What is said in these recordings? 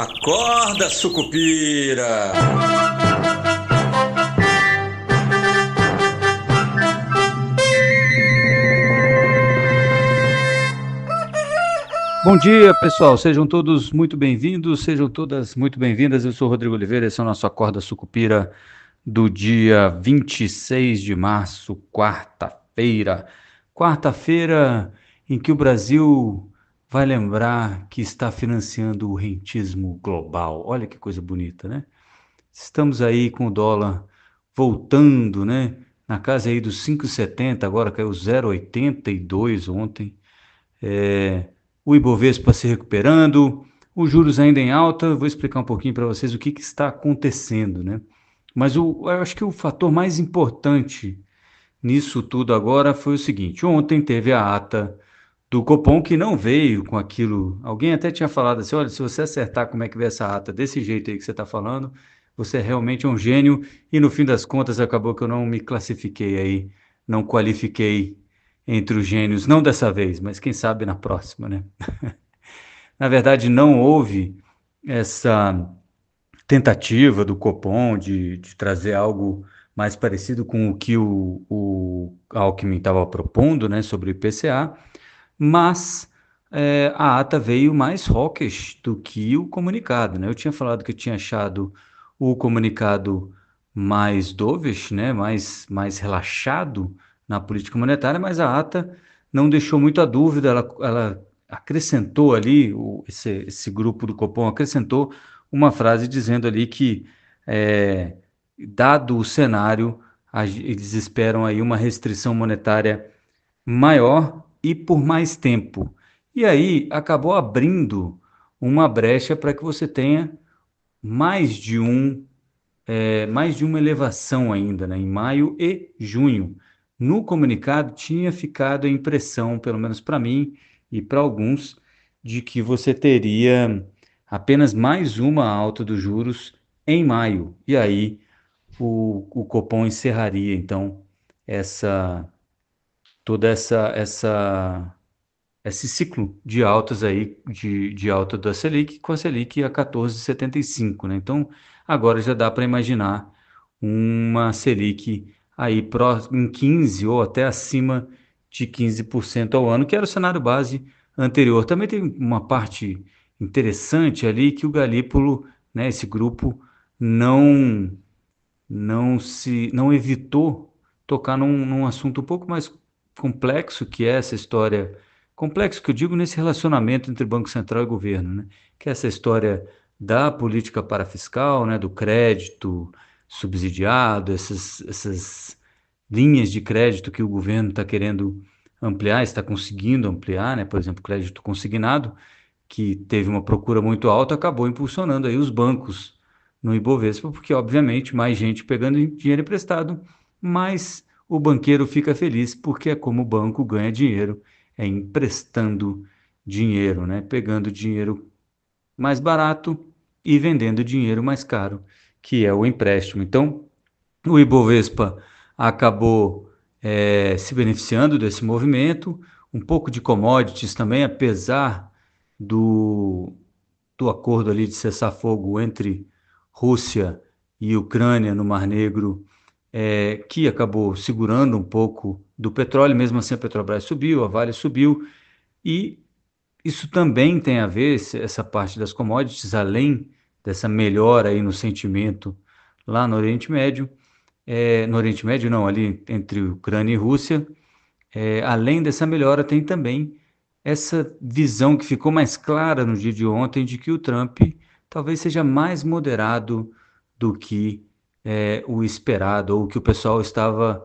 Acorda, sucupira! Bom dia, pessoal. Sejam todos muito bem-vindos, sejam todas muito bem-vindas. Eu sou o Rodrigo Oliveira, esse é o nosso Acorda Sucupira do dia 26 de março, quarta-feira. Quarta-feira em que o Brasil vai lembrar que está financiando o rentismo global. Olha que coisa bonita, né? Estamos aí com o dólar voltando, né? Na casa aí dos 5,70, agora caiu 0,82 ontem. É, o Ibovespa se recuperando, os juros ainda em alta. Vou explicar um pouquinho para vocês o que está acontecendo, né? Mas eu acho que o fator mais importante nisso tudo agora foi o seguinte: ontem teve a ata do Copom que não veio com aquilo. Alguém até tinha falado assim: olha, se você acertar como é que vê essa ata desse jeito aí que você está falando, você realmente é um gênio. E no fim das contas acabou que eu não me classifiquei aí, não qualifiquei entre os gênios, não dessa vez, mas quem sabe na próxima, né? Na verdade, não houve essa tentativa do Copom de trazer algo mais parecido com o que o Alckmin estava propondo, né, sobre o IPCA, mas a ata veio mais hawkish do que o comunicado, né? Eu tinha falado que eu tinha achado o comunicado mais dovish, né, mais relaxado na política monetária, mas a ata não deixou muita dúvida, ela acrescentou ali, esse grupo do Copom acrescentou uma frase dizendo ali que, é, dado o cenário, eles esperam aí uma restrição monetária maior e por mais tempo. E aí acabou abrindo uma brecha para que você tenha mais de mais de uma elevação ainda, né, em maio e junho. No comunicado tinha ficado a impressão, pelo menos para mim e para alguns, de que você teria apenas mais uma alta dos juros em maio. E aí o Copom encerraria, então, essa toda esse ciclo de altas aí, de alta da Selic, com a Selic a 14,75, né? Então, agora já dá para imaginar uma Selic aí em 15 ou até acima de 15% ao ano, que era o cenário base anterior. Também tem uma parte interessante ali que o Galípolo, né, esse grupo, não não evitou tocar num assunto um pouco mais complexo, que é essa história, complexo que eu digo nesse relacionamento entre Banco Central e governo, né? Que é essa história da política parafiscal, né? Do crédito subsidiado, essas linhas de crédito que o governo está querendo ampliar, está conseguindo ampliar, né? Por exemplo, crédito consignado, que teve uma procura muito alta, acabou impulsionando aí os bancos no Ibovespa, porque obviamente mais gente pegando dinheiro emprestado, mais o banqueiro fica feliz, porque é como o banco ganha dinheiro, é emprestando dinheiro, né? Pegando dinheiro mais barato e vendendo dinheiro mais caro, que é o empréstimo. Então, o Ibovespa acabou se beneficiando desse movimento, um pouco de commodities também, apesar do, do acordo ali de cessar-fogo entre Rússia e Ucrânia no Mar Negro, que acabou segurando um pouco do petróleo. Mesmo assim a Petrobras subiu, a Vale subiu, e isso também tem a ver, essa parte das commodities, além dessa melhora aí no sentimento lá no Oriente Médio, no Oriente Médio não, ali entre Ucrânia e Rússia, além dessa melhora, tem também essa visão que ficou mais clara no dia de ontem de que o Trump talvez seja mais moderado do que o esperado, ou o que o pessoal estava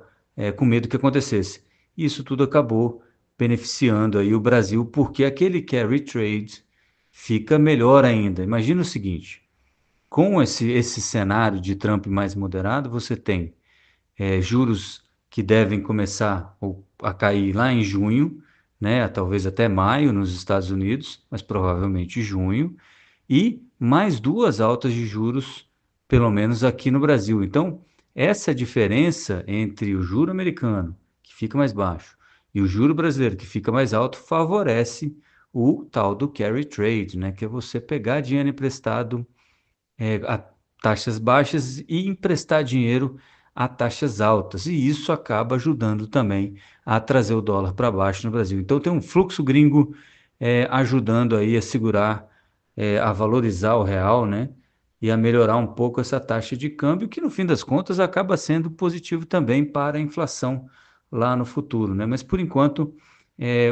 com medo que acontecesse. Isso tudo acabou beneficiando aí o Brasil, porque aquele carry trade fica melhor ainda. Imagina o seguinte, com esse cenário de Trump mais moderado, você tem juros que devem começar a cair lá em junho, né, talvez até maio nos Estados Unidos, mas provavelmente junho, e mais duas altas de juros, pelo menos aqui no Brasil. Então, essa diferença entre o juro americano, que fica mais baixo, e o juro brasileiro, que fica mais alto, favorece o tal do carry trade, né? Que é você pegar dinheiro emprestado a taxas baixas e emprestar dinheiro a taxas altas. E isso acaba ajudando também a trazer o dólar para baixo no Brasil. Então tem um fluxo gringo ajudando aí a segurar, a valorizar o real, né? E a melhorar um pouco essa taxa de câmbio, que no fim das contas acaba sendo positivo também para a inflação lá no futuro, né? Mas por enquanto,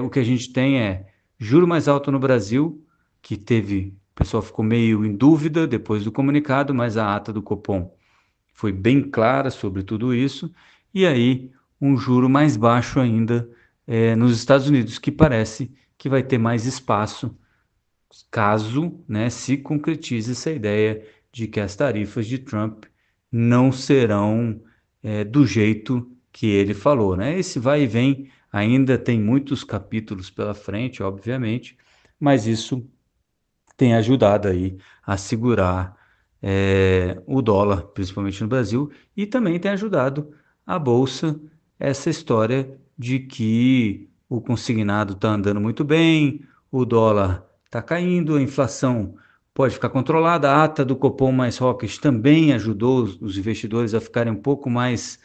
o que a gente tem é juro mais alto no Brasil, que teve, o pessoal ficou meio em dúvida depois do comunicado, mas a ata do Copom foi bem clara sobre tudo isso, e aí um juro mais baixo ainda nos Estados Unidos, que parece que vai ter mais espaço caso, né, se concretize essa ideia de que as tarifas de Trump não serão do jeito que ele falou, né? Esse vai e vem ainda tem muitos capítulos pela frente, obviamente, mas isso tem ajudado aí a segurar o dólar, principalmente no Brasil, e também tem ajudado a Bolsa, essa história de que o consignado está andando muito bem, o dólar está caindo, a inflação pode ficar controlada, a ata do Copom mais hawkish também ajudou os investidores a ficarem um pouco mais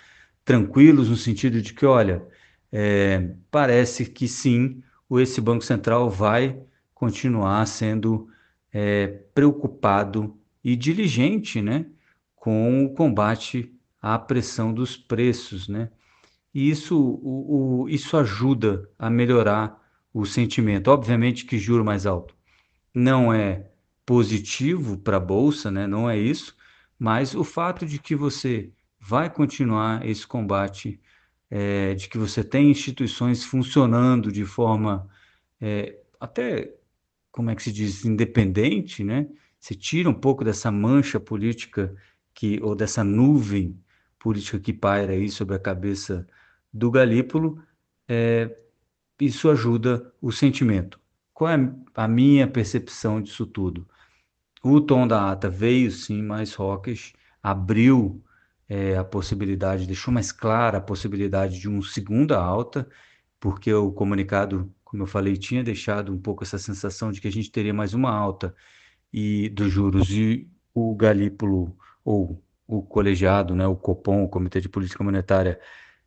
tranquilos, no sentido de que, olha, parece que sim, esse Banco Central vai continuar sendo preocupado e diligente, né, com o combate à pressão dos preços, né? E isso ajuda a melhorar o sentimento. Obviamente que juro mais alto não é positivo para a bolsa, né? Não é isso, mas o fato de que você vai continuar esse combate, de que você tem instituições funcionando de forma até como é que se diz, independente, né? Você tira um pouco dessa mancha política ou dessa nuvem política que paira aí sobre a cabeça do Galípolo, é, isso ajuda o sentimento. Qual é a minha percepção disso tudo? O tom da ata veio sim mais hawkish, abriu a possibilidade, deixou mais clara a possibilidade de uma segunda alta, porque o comunicado, como eu falei, tinha deixado um pouco essa sensação de que a gente teria mais uma alta e dos juros e o Galípolo ou o colegiado, né, o Copom, o Comitê de Política Monetária,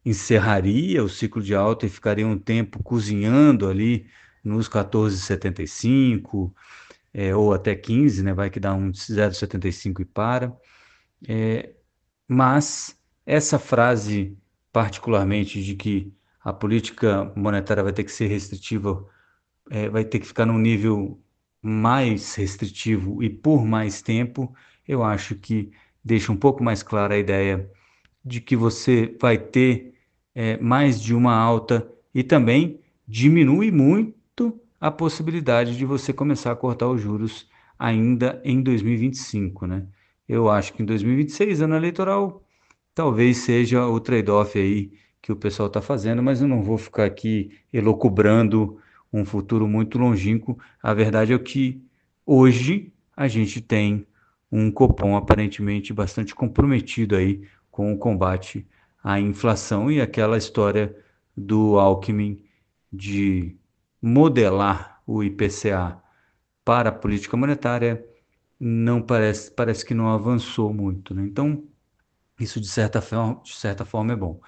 encerraria o ciclo de alta e ficaria um tempo cozinhando ali nos 14,75 ou até 15, né, vai que dá um 0,75 e para. Mas essa frase, particularmente, de que a política monetária vai ter que ser restritiva, vai ter que ficar num nível mais restritivo e por mais tempo, eu acho que deixa um pouco mais clara a ideia de que você vai ter mais de uma alta e também diminui muito a possibilidade de você começar a cortar os juros ainda em 2025, né? Eu acho que em 2026, ano eleitoral, talvez seja o trade-off aí que o pessoal está fazendo, mas eu não vou ficar aqui elocubrando um futuro muito longínquo. A verdade é que hoje a gente tem um Copom aparentemente bastante comprometido aí com o combate à inflação e aquela história do Alckmin de modelar o IPCA para a política monetária não parece que não avançou muito, né? Então, isso de certa forma é bom.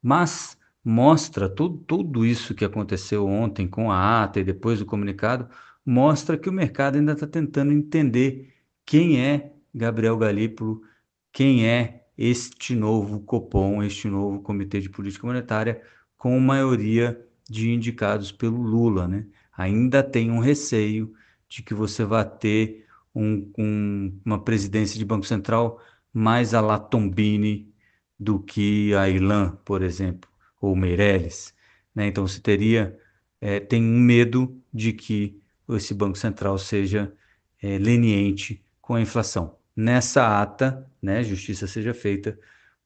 Mas mostra tudo isso que aconteceu ontem com a ata e depois do comunicado, mostra que o mercado ainda está tentando entender quem é Gabriel Galípolo, quem é este novo Copom, este novo Comitê de Política Monetária, com maioria de indicados pelo Lula, né? Ainda tem um receio de que você vá ter uma presidência de Banco Central mais à la Tombini do que a Ilan, por exemplo, ou Meirelles, né? Então você tem um medo de que esse Banco Central seja leniente com a inflação. Nessa ata, né, justiça seja feita,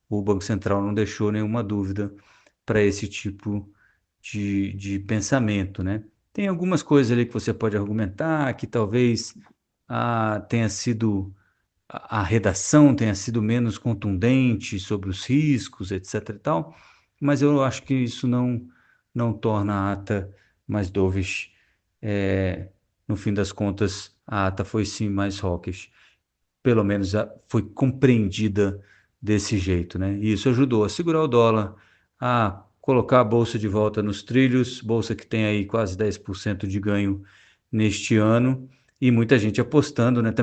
o Banco Central não deixou nenhuma dúvida para esse tipo de pensamento, né? Tem algumas coisas ali que você pode argumentar que talvez tenha sido a redação tenha sido menos contundente sobre os riscos, etc. e tal, mas eu acho que isso não torna a ata mais dovish no fim das contas, a ata foi sim mais hawkish. Pelo menos foi compreendida desse jeito, né? E isso ajudou a segurar o dólar, a colocar a bolsa de volta nos trilhos, bolsa que tem aí quase 10% de ganho neste ano, e muita gente apostando, né?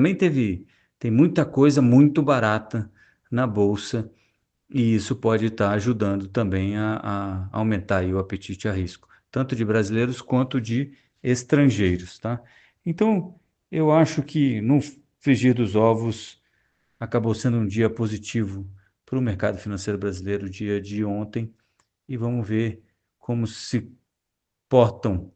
Tem muita coisa muito barata na bolsa, e isso pode estar ajudando também a aumentar aí o apetite a risco, tanto de brasileiros quanto de estrangeiros, tá? Então, eu acho que no frigir dos ovos acabou sendo um dia positivo para o mercado financeiro brasileiro, o dia de ontem, e vamos ver como se portam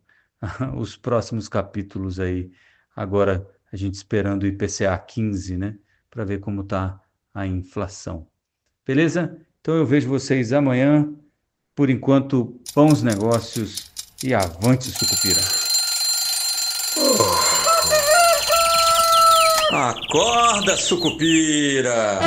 os próximos capítulos aí. Agora, a gente esperando o IPCA 15, né, para ver como está a inflação. Beleza? Então eu vejo vocês amanhã. Por enquanto, bons negócios e avante, Sucupira. Acorda, Sucupira!